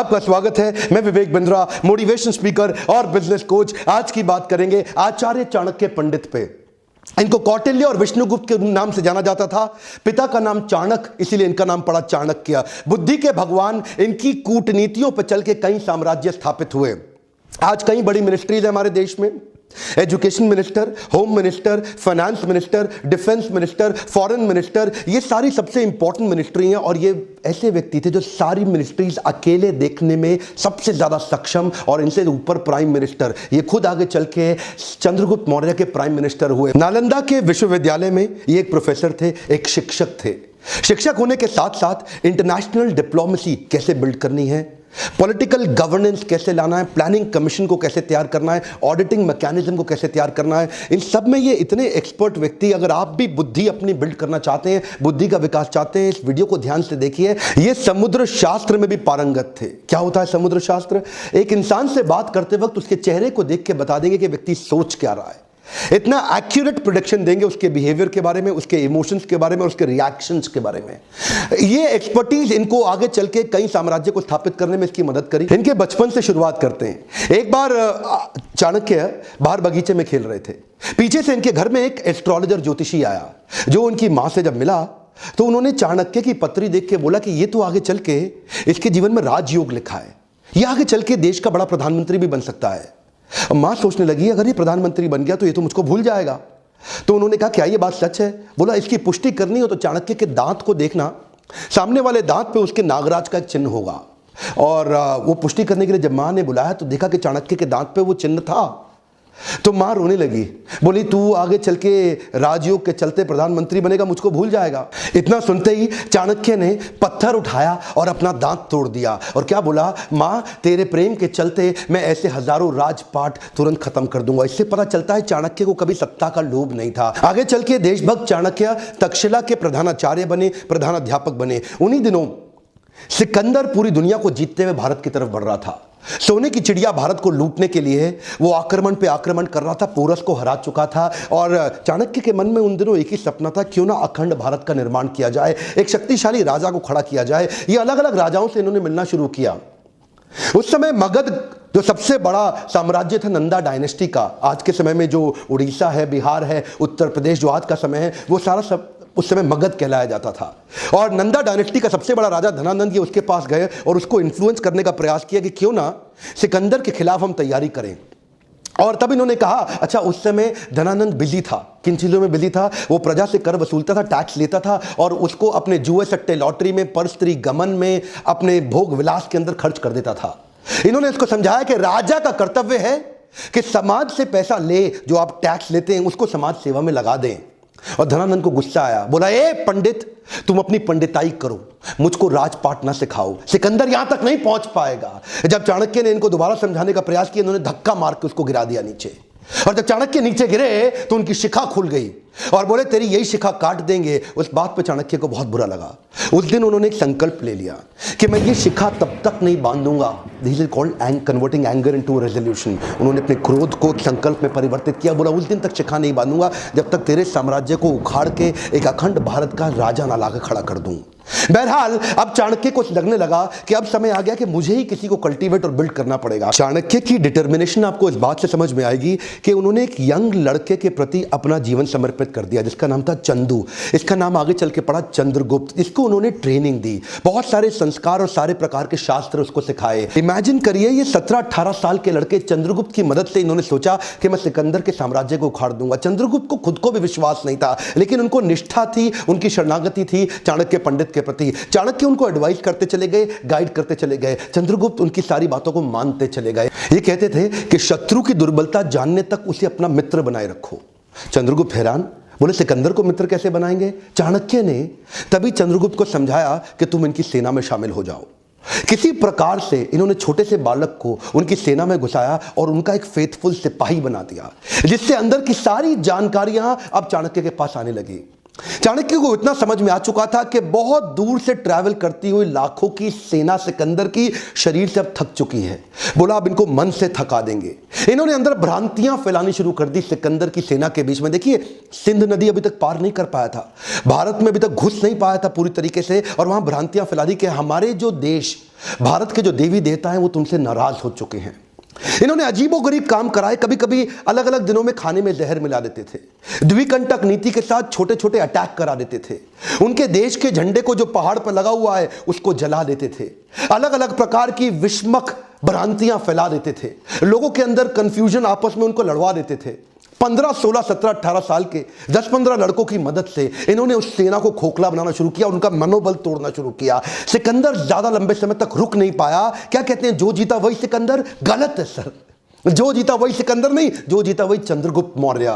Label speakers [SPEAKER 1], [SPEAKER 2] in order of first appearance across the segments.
[SPEAKER 1] आपका स्वागत है। मैं विवेक बिंद्रा, मोटिवेशन स्पीकर और बिजनेस कोच। आज की बात करेंगे आचार्य चाणक्य पंडित पे। इनको कौटिल्य और विष्णुगुप्त के नाम से जाना जाता था। पिता का नाम चाणक्य, इसीलिए इनका नाम पड़ा चाणक्य। बुद्धि के भगवान। इनकी कूटनीतियों पर चल के कई साम्राज्य स्थापित हुए। आज कई बड़ी मिनिस्ट्रीज है हमारे देश में। Education minister, home minister, finance minister, defence minister, foreign minister, ये सारी सबसे इंपॉर्टेंट मिनिस्ट्री हैं। और ये ऐसे व्यक्ति थे जो सारी मिनिस्ट्रीज अकेले देखने में सबसे ज्यादा सक्षम, और इनसे ऊपर प्राइम मिनिस्टर, ये खुद आगे चल के चंद्रगुप्त मौर्य के प्राइम मिनिस्टर हुए। नालंदा के विश्वविद्यालय में ये एक प्रोफेसर थे, एक शिक्षक थे। शिक्षक होने के साथ साथ इंटरनेशनल डिप्लोमेसी कैसे बिल्ड करनी है, पॉलिटिकल गवर्नेंस कैसे लाना है, प्लानिंग कमीशन को कैसे तैयार करना है, ऑडिटिंग मैकेनिज्म को कैसे तैयार करना है, इन सब में ये इतने एक्सपर्ट व्यक्ति। अगर आप भी बुद्धि अपनी बिल्ड करना चाहते हैं, बुद्धि का विकास चाहते हैं, इस वीडियो को ध्यान से देखिए। ये समुद्र शास्त्र में भी पारंगत थे। क्या होता है समुद्र शास्त्र? एक इंसान से बात करते वक्त उसके चेहरे को देख के बता देंगे कि व्यक्ति सोच क्या रहा है। इतना एक्यूरेट प्रेडिक्शन देंगे उसके बिहेवियर के बारे में, उसके इमोशंस के बारे में, उसके रिएक्शंस के बारे में। ये एक्सपर्टीज इनको आगे चल के कई साम्राज्य को स्थापित करने में इसकी मदद करी। इनके बचपन से शुरुआत करते हैं। एक बार चाणक्य बाहर बगीचे में खेल रहे थे। पीछे से इनके घर में एक एस्ट्रोलॉजर ज्योतिषी आया, जो उनकी मां से जब मिला तो उन्होंने चाणक्य की पत्री देख के बोला कि ये तो आगे चल के इसके जीवन में राजयोग लिखा है, ये आगे चल के देश का बड़ा प्रधानमंत्री भी बन सकता है। मां सोचने लगी अगर ये प्रधानमंत्री बन गया तो ये तो मुझको भूल जाएगा। तो उन्होंने कहा क्या ये बात सच है? बोला इसकी पुष्टि करनी हो तो चाणक्य के दांत को देखना, सामने वाले दांत पे उसके नागराज का एक चिन्ह होगा। और वो पुष्टि करने के लिए जब मां ने बुलाया तो देखा कि चाणक्य के दांत पे वो चिन्ह था। तो मां रोने लगी, बोली तू आगे चल के राजयोग के चलते प्रधानमंत्री बनेगा, मुझको भूल जाएगा। इतना सुनते ही चाणक्य ने पत्थर उठाया और अपना दांत तोड़ दिया और क्या बोला, मां तेरे प्रेम के चलते मैं ऐसे हजारों राजपाट तुरंत खत्म कर दूंगा। इससे पता चलता है चाणक्य को कभी सत्ता का लोभ नहीं था। आगे चल के देशभक्त चाणक्य तक्षशिला के प्रधानाचार्य बने, प्रधानाध्यापक बने। उन्हीं दिनों सिकंदर पूरी दुनिया को जीतते हुए भारत की तरफ बढ़ रहा था। सोने की चिड़िया भारत को लूटने के लिए वो आक्रमण पे आक्रमण कर रहा था, पोरस को हरा चुका था। और चाणक्य के मन में उन दिनों एक ही सपना था, क्यों ना अखंड भारत का निर्माण किया जाए, एक शक्तिशाली राजा को खड़ा किया जाए। ये अलग अलग राजाओं से इन्होंने मिलना शुरू किया। उस समय मगध जो सबसे बड़ा साम्राज्य था नंदा डायनेस्टी का, आज के समय में जो उड़ीसा है, बिहार है, उत्तर प्रदेश जो आज का समय है, वो सारा सब उस समय मगध कहलाया जाता था। और नंदा डायनेस्टी का सबसे बड़ा राजा धनानंद ये उसके पास गए और उसको इन्फ्लुएंस करने का प्रयास किया कि क्यों ना सिकंदर के खिलाफ हम तैयारी करें। और तब इन्होंने कहा, अच्छा उस समय धनानंद बिजी था, किन चीज़ों में बिजी था? वो प्रजा से कर वसूलता था, टैक्स लेता था और उसको अपने जुए सट्टे लॉटरी में, पर स्त्री गमन में, अपने भोग विलास के अंदर खर्च कर देता था। इन्होंने इसको समझाया कि राजा का कर्तव्य है कि समाज से पैसा ले, जो आप टैक्स लेते हैं उसको समाज सेवा में लगा दें। और धनानंद को गुस्सा आया, बोला ए पंडित तुम अपनी पंडिताई करो, मुझको राजपाट ना सिखाओ, सिकंदर यहां तक नहीं पहुंच पाएगा। जब चाणक्य ने इनको दोबारा समझाने का प्रयास किया, इन्होंने धक्का मार के उसको गिरा दिया नीचे। और जब चाणक्य नीचे गिरे तो उनकी शिखा खुल गई और बोले तेरी यही शिखा काट देंगे। उस बात पर चाणक्य को बहुत बुरा लगा। उस दिन उन्होंने एक संकल्प ले लिया कि मैं ये शिखा तब तक नहीं बांधूंगा। This is called converting anger into resolution. उन्होंने अपने क्रोध को एक संकल्प में परिवर्तित किया। बोला उस दिन तक शिखा नहीं बांधूंगा जब तक तेरे साम्राज्य को उखाड़ के एक अखंड भारत का राजा ना लाकर खड़ा कर दूं। बहरहाल अब चाणक्य को लगने लगा कि अब समय आ गया कि मुझे ही किसी को कल्टीवेट और बिल्ड करना पड़ेगा। चाणक्य की डिटर्मिनेशन आपको इस बात से समझ में आएगी कि उन्होंने एक यंग लड़के के प्रति अपना जीवन समर्पित कर दिया, जिसका नाम था चंदू। इसका नाम आगे चल के पड़ा चंद्रगुप्त। इसको उन्होंने ट्रेनिंग दी, बहुत सारे संस्कार और सारे प्रकार के शास्त्र उसको सिखाए। इमेजिन करिए ये 17-18 साल के लड़के, चंद्रगुप्त की मदद से इन्होंने सोचा कि मैं सिकंदर के साम्राज्य को उखाड़ दूंगा। चंद्रगुप्त को खुद को भी विश्वास नहीं था, लेकिन उनको निष्ठा थी, उनकी शरणागति थी चाणक्य पंडित के प्रति। चाणक्य उनको एडवाइस करते चले गए, गाइड करते चले गए। चंद्रगुप्त उनकी सारी बातों को मानते चले गए। ये कहते थे कि शत्रु की दुर्बलता जानने तक उसे अपना मित्र बनाए रखो। चंद्रगुप्त हैरान, बोले सिकंदर को मित्र कैसे बनाएंगे? चाणक्य ने तभी चंद्रगुप्त को समझाया कि तुम इनकी सेना में शामिल हो जाओ। किसी प्रकार से इन्होंने छोटे से बालक को उनकी सेना में घुसाया और उनका एक फेथफुल सिपाही बना दिया, जिससे अंदर की सारी जानकारियां अब चाणक्य के पास आने लगी। चाणक्य को इतना समझ में आ चुका था कि बहुत दूर से ट्रैवल करती हुई लाखों की सेना सिकंदर की शरीर से अब थक चुकी है। बोला अब इनको मन से थका देंगे। इन्होंने अंदर भ्रांतियां फैलानी शुरू कर दी सिकंदर की सेना के बीच में। देखिए, सिंध नदी अभी तक पार नहीं कर पाया था, भारत में अभी तक घुस नहीं पाया था पूरी तरीके से, और वहां भ्रांतियां फैला दी कि हमारे जो देश, भारत के जो देवी देवता हैं वो तुमसे नाराज हो चुके हैं। इन्होंने अजीबोगरीब काम कराए। कभी कभी अलग अलग दिनों में खाने में जहर मिला देते थे, द्विकंटक नीति के साथ छोटे छोटे अटैक करा देते थे, उनके देश के झंडे को जो पहाड़ पर लगा हुआ है उसको जला देते थे, अलग अलग प्रकार की विस्मक भ्रांतियां फैला देते थे, लोगों के अंदर कंफ्यूजन आपस में उनको लड़वा देते थे। 15, 16, 17, 18 साल के 10-15 लड़कों की मदद से इन्होंने उस सेना को खोखला बनाना शुरू किया, उनका मनोबल तोड़ना शुरू किया। सिकंदर ज्यादा लंबे समय तक रुक नहीं पाया। क्या कहते हैं, जो जीता वही सिकंदर? गलत है सर, जो जीता वही सिकंदर नहीं, जो जीता वही चंद्रगुप्त मौर्य।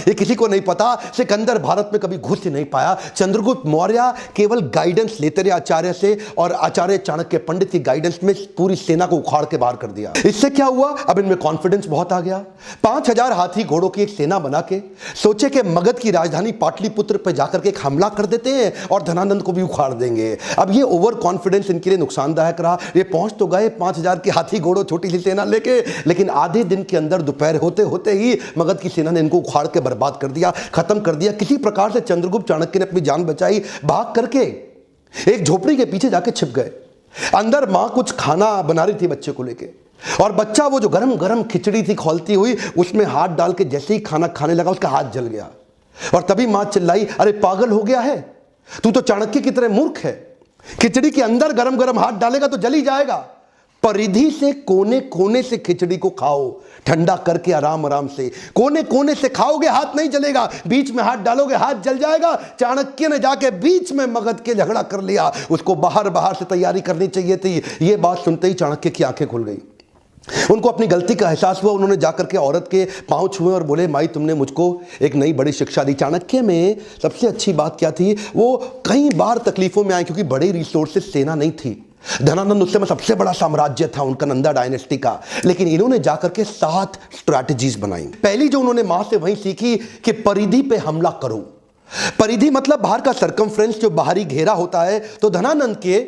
[SPEAKER 1] ये किसी को नहीं पता, सिकंदर भारत में कभी घुस ही नहीं पाया। चंद्रगुप्त मौर्य केवल गाइडेंस लेते रहे आचार्य से, और आचार्य चाणक्य पंडित की गाइडेंस में पूरी सेना को उखाड़ के बाहर कर दिया। इससे क्या हुआ, अब इनमें कॉन्फिडेंस बहुत आ गया। 5000 हाथी घोड़ों की एक सेना बना के सोचे कि मगध की राजधानी पाटलिपुत्र पर जाकर के एक हमला कर देते हैं और धनानंद को भी उखाड़ देंगे। अब ये ओवर कॉन्फिडेंस इनके लिए नुकसानदायक रहा। ये पहुंच तो गए 5000 की हाथी घोड़ों छोटी सी सेना लेके, लेकिन आधे दिन के अंदर दोपहर होते होते ही मगध की सेना ने इनको उखाड़ के बर्बाद कर दिया, खत्म कर दिया। किसी प्रकार से चंद्रगुप्त चाणक्य ने अपनी जान बचाई, भाग करके एक झोपड़ी के पीछे जाके छिप गए। अंदर मां कुछ खाना बना रही थी बच्चे को लेके, और बच्चा वो जो गरम गरम खिचड़ी थी खौलती हुई, उसमें हाथ डाल के जैसे ही खाना खाने लगा उसका हाथ जल गया। और तभी मां चिल्लाई, अरे पागल हो गया है तू, तो चाणक्य की तरह मूर्ख है, खिचड़ी के अंदर गरम गरम हाथ डालेगा तो जल ही जाएगा। परिधि से कोने कोने से खिचड़ी को खाओ, ठंडा करके आराम आराम से, कोने कोने से खाओगे हाथ नहीं जलेगा, बीच में हाथ डालोगे हाथ जल जाएगा। चाणक्य ने जाके बीच में मगध के झगड़ा कर लिया, उसको बाहर बाहर से तैयारी करनी चाहिए थी। यह बात सुनते ही चाणक्य की आंखें खुल गई, उनको अपनी गलती का एहसास हुआ। उन्होंने जाकर के औरत के पांव छुए और बोले, माई तुमने मुझको एक नई बड़ी शिक्षा दी। चाणक्य में सबसे अच्छी बात क्या थी, वो कई बार तकलीफों में आए क्योंकि बड़ी रिसोर्सेस सेना नहीं थी। धनानंद उस समय सबसे बड़ा साम्राज्य था उनका, नंदा डायनेस्टी का, लेकिन इन्होंने जाकर के 7 स्ट्रैटेजीज बनाई। पहली जो उन्होंने मां से वही सीखी कि परिधि पे हमला करो। परिधि मतलब बाहर का सर्कमफ्रेंस, जो बाहरी घेरा होता है। तो धनानंद के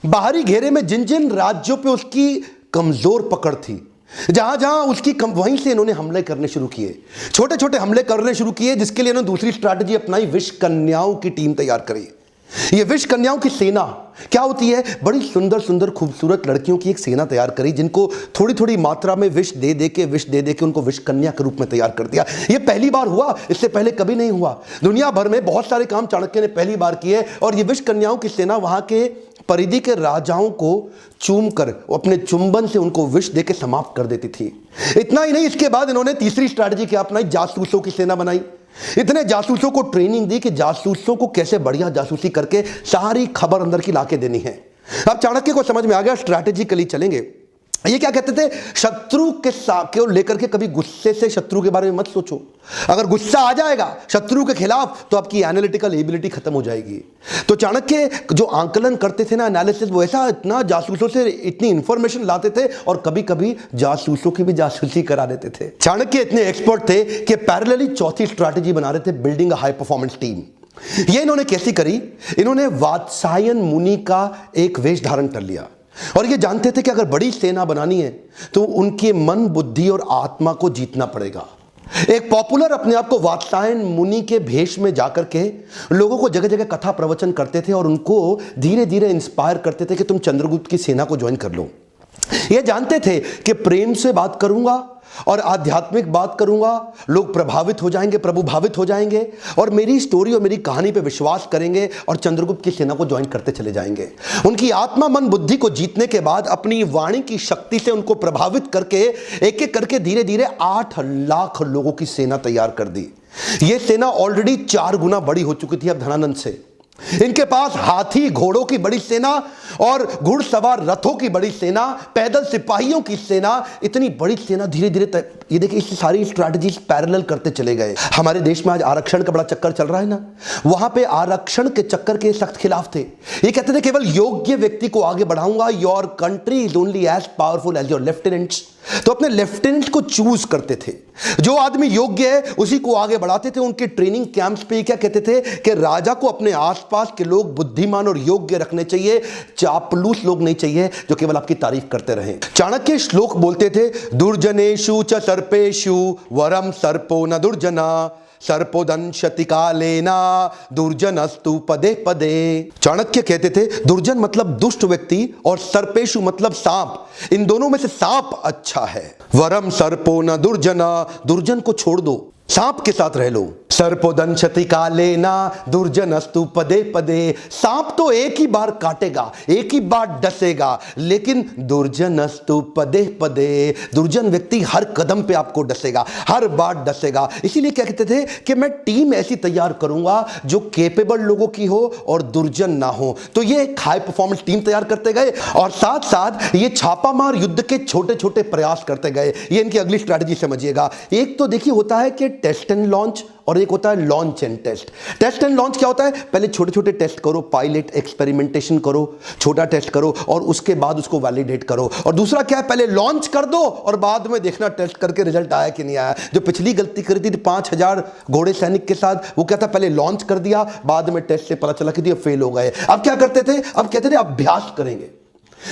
[SPEAKER 1] बाहरी घेरे में जिन जिन राज्यों पे उसकी कमजोर पकड़ थी, जहां जहां उसकी वहीं से इन्होंने हमले करने शुरू किए, छोटे छोटे हमले करने शुरू किए, जिसके लिए इन्होंने दूसरी स्ट्रैटेजी अपनाई, विष कन्याओं की टीम तैयार करी। ये विष कन्याओं की सेना क्या होती है, बड़ी सुंदर सुंदर खूबसूरत लड़कियों की एक सेना तैयार करी, जिनको थोड़ी थोड़ी मात्रा में विष दे दे के उनको विष कन्या के रूप में तैयार कर दिया। ये पहली बार हुआ, इससे पहले कभी नहीं हुआ। दुनिया भर में बहुत सारे काम चाणक्य ने पहली बार किए, और ये विष कन्याओं की सेना वहां के परिधि के राजाओं को चूम कर अपने चुंबन से उनको विष दे के समाप्त कर देती थी। इतना ही नहीं, इसके बाद इन्होंने तीसरी स्ट्रैटेजी क्या अपनाई, जासूसों की सेना बनाई। इतने जासूसों को ट्रेनिंग दी कि जासूसों को कैसे बढ़िया जासूसी करके सारी खबर अंदर की लाके देनी है। अब चाणक्य को समझ में आ गया, स्ट्रैटेजिकली चलेंगे। ये क्या कहते थे, शत्रु के साथ लेकर के कभी गुस्से से शत्रु के बारे में मत सोचो। अगर गुस्सा आ जाएगा शत्रु के खिलाफ तो आपकी एनालिटिकल एबिलिटी खत्म हो जाएगी। तो चाणक्य जो आंकलन करते थे ना, एनालिसिस, वो ऐसा इतना जासूसों से इतनी इंफॉर्मेशन लाते थे, और कभी कभी जासूसों की भी जासूसी करा देते थे। चाणक्य इतने एक्सपर्ट थे कि पैरेलली चौथी स्ट्रैटेजी बना रहे थे, building a high performance team. ये इन्होंने कैसी करी, इन्होंने वात्सायन मुनि का एक वेश धारण कर लिया, और ये जानते थे कि अगर बड़ी सेना बनानी है तो उनके मन, बुद्धि और आत्मा को जीतना पड़ेगा। एक पॉपुलर अपने आप को वात्सायन मुनि के भेष में जाकर के लोगों को जगह जगह कथा प्रवचन करते थे, और उनको धीरे धीरे इंस्पायर करते थे कि तुम चंद्रगुप्त की सेना को ज्वाइन कर लो। ये जानते थे कि प्रेम से बात करूंगा और आध्यात्मिक बात करूंगा, लोग प्रभावित हो जाएंगे, प्रभुभावित हो जाएंगे, और मेरी स्टोरी और मेरी कहानी पे विश्वास करेंगे और चंद्रगुप्त की सेना को ज्वाइन करते चले जाएंगे। उनकी आत्मा, मन, बुद्धि को जीतने के बाद अपनी वाणी की शक्ति से उनको प्रभावित करके एक एक करके धीरे धीरे 8 लाख लोगों की सेना तैयार कर दी। यह सेना ऑलरेडी 4 गुना बड़ी हो चुकी थी अब धनानंद से। इनके पास हाथी घोड़ों की बड़ी सेना और घुड़सवार रथों की बड़ी सेना, पैदल सिपाहियों की सेना, इतनी बड़ी सेना धीरे धीरे ये देखिए इस सारी स्ट्रैटेजीज पैरेलल करते चले गए। हमारे देश में आज आरक्षण का बड़ा चक्कर चल रहा है ना, वहां पे आरक्षण के चक्कर के सख्त खिलाफ थे। ये कहते थे केवल योग्य व्यक्ति को आगे बढ़ाऊंगा, your country is only as powerful as your lieutenants. तो अपने लेफ्टिनेंट को चूज करते थे, जो आदमी योग्य है उसी को आगे बढ़ाते थे। उनके ट्रेनिंग कैंप्स पे क्या कहते थे कि राजा को अपने आसपास के लोग बुद्धिमान और योग्य रखने चाहिए, चापलूस लोग नहीं चाहिए जो केवल आपकी तारीफ करते रहे। चाणक्य श्लोक बोलते थे, दुर्जनेषु च सर्पेषु वरम सर्पो न दुर्जना, सर्पोदंशति कालेना दुर्जनस्तु पदे पदे। चाणक्य कहते थे दुर्जन मतलब दुष्ट व्यक्ति और सर्पेशु मतलब सांप, इन दोनों में से सांप अच्छा है। वरम सर्पो न दुर्जना, दुर्जन को छोड़ दो, सांप के साथ रह लो। सर्पोदंशति कालेना दुर्जनस्तु पदे पदे, सांप तो एक ही बार काटेगा, एक ही बार डसेगा, लेकिन दुर्जनस्तु पदे पदे, दुर्जन व्यक्ति हर कदम पे आपको डसेगा, हर बार डसेगा। इसीलिए क्या कहते थे कि मैं टीम ऐसी तैयार करूंगा जो केपेबल लोगों की हो और दुर्जन ना हो। तो ये एक हाई परफॉर्मेंस टीम तैयार करते गए और साथ साथ ये छापामार युद्ध के छोटे छोटे प्रयास करते गए। ये इनकी अगली स्ट्रैटेजी समझिएगा। एक तो देखिए होता है कि टेस्ट एंड लॉन्च और एक होता है launch and test. Test and launch क्या होता है? पहले छोटे छोटे टेस्ट करो, पायलट एक्सपेरिमेंटेशन करो, छोटा टेस्ट करो और उसके बाद उसको वैलिडेट करो। और दूसरा क्या है, पहले लॉन्च कर दो और बाद में देखना टेस्ट करके रिजल्ट आया कि नहीं आया। जो पिछली गलती करी थी 5000 घोड़े सैनिक के साथ, वो क्या था, पहले लॉन्च कर दिया, बाद में टेस्ट से पता चला कि फेल हो गए। अब क्या करते थे, अब कहते थे अभ्यास करेंगे।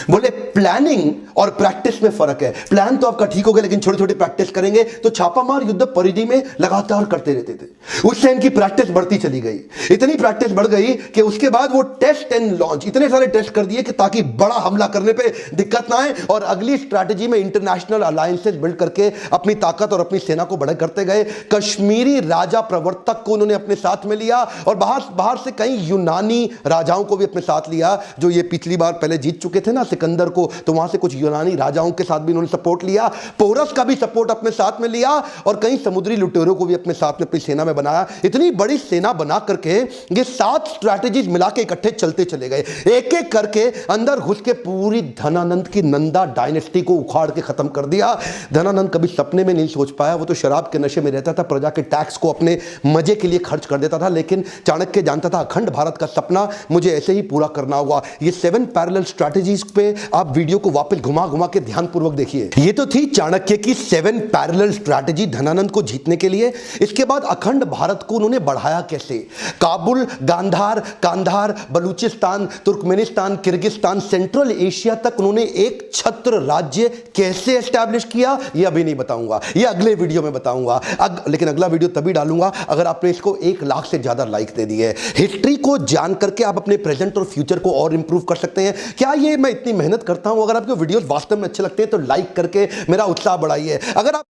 [SPEAKER 1] बोले प्लानिंग और प्रैक्टिस में फर्क है। प्लान तो आपका ठीक हो गया, लेकिन छोटी छोटी प्रैक्टिस करेंगे। तो छापामार युद्ध परिधि में लगातार करते रहते थे। उससे इनकी प्रैक्टिस बढ़ती चली गई, इतनी प्रैक्टिस बढ़ गई कि उसके बाद वो टेस्ट एंड लॉन्च, इतने सारे टेस्ट कर दिए कि ताकि बड़ा हमला करने पे दिक्कत ना आए। और अगली स्ट्रैटेजी में इंटरनेशनल अलायंसेस बिल्ड करके अपनी ताकत और अपनी सेना को बड़ा करते गए। कश्मीरी राजा प्रवर्तक को उन्होंने अपने साथ में लिया और बाहर से कई यूनानी राजाओं को भी अपने साथ लिया, जो ये पिछली बार पहले जीत चुके थे सिकंदर को। तो वहां से कुछ यूनानी राजाओं के साथ भी उन्होंने सपोर्ट लिया, पोरस का भी सपोर्ट अपने साथ में लिया और कई समुद्री लुटेरों को भी अपने साथ में अपनी सेना में बनाया। इतनी बड़ी सेना बना करके ये 7 स्ट्रैटेजीज मिला के इकट्ठे चलते चले गए। एक एक करके अंदर घुस के पूरी धनानंद की नंदा डायनेस्टी को उखाड़ के खत्म कर दिया। धनानंद कभी सपने में नहीं सोच पाया, वो तो शराब के नशे में रहता था, प्रजा के टैक्स को अपने मजे के लिए खर्च कर देता था। लेकिन चाणक्य जानता था अखंड भारत का सपना मुझे ऐसे ही पूरा करना होगा। ये 7 पैरेलल स्ट्रैटेजीज पे आप वीडियो को वापस घुमा घुमा के ध्यानपूर्वक देखिए। ये तो थी चाणक्य की 7 पैरेलल स्ट्रैटेजी धनानंद को जीतने के लिए। इसके बाद अखंड भारत को उन्होंने बढ़ाया कैसे? Kabul, Gandhar, Kandhar, Balochistan, Turkmenistan, Kyrgyzstan, Central Asia तक उन्होंने एक छत्र राज्य कैसे एस्टैब्लिश किया, ये अभी नहीं बताऊंगा, ये अगले वीडियो में बताऊंगा। लेकिन अगला वीडियो तभी डालूंगा अगर आपने इसको 1 लाख से ज्यादा लाइक दे दिए। हिस्ट्री को जान करके आप अपने प्रेजेंट और फ्यूचर को और इंप्रूव कर सकते हैं। क्या ये मैं इतनी मेहनत करता हूं? अगर आपको वीडियोस वास्तव में अच्छे लगते हैं तो लाइक करके मेरा उत्साह बढ़ाइए। अगर आप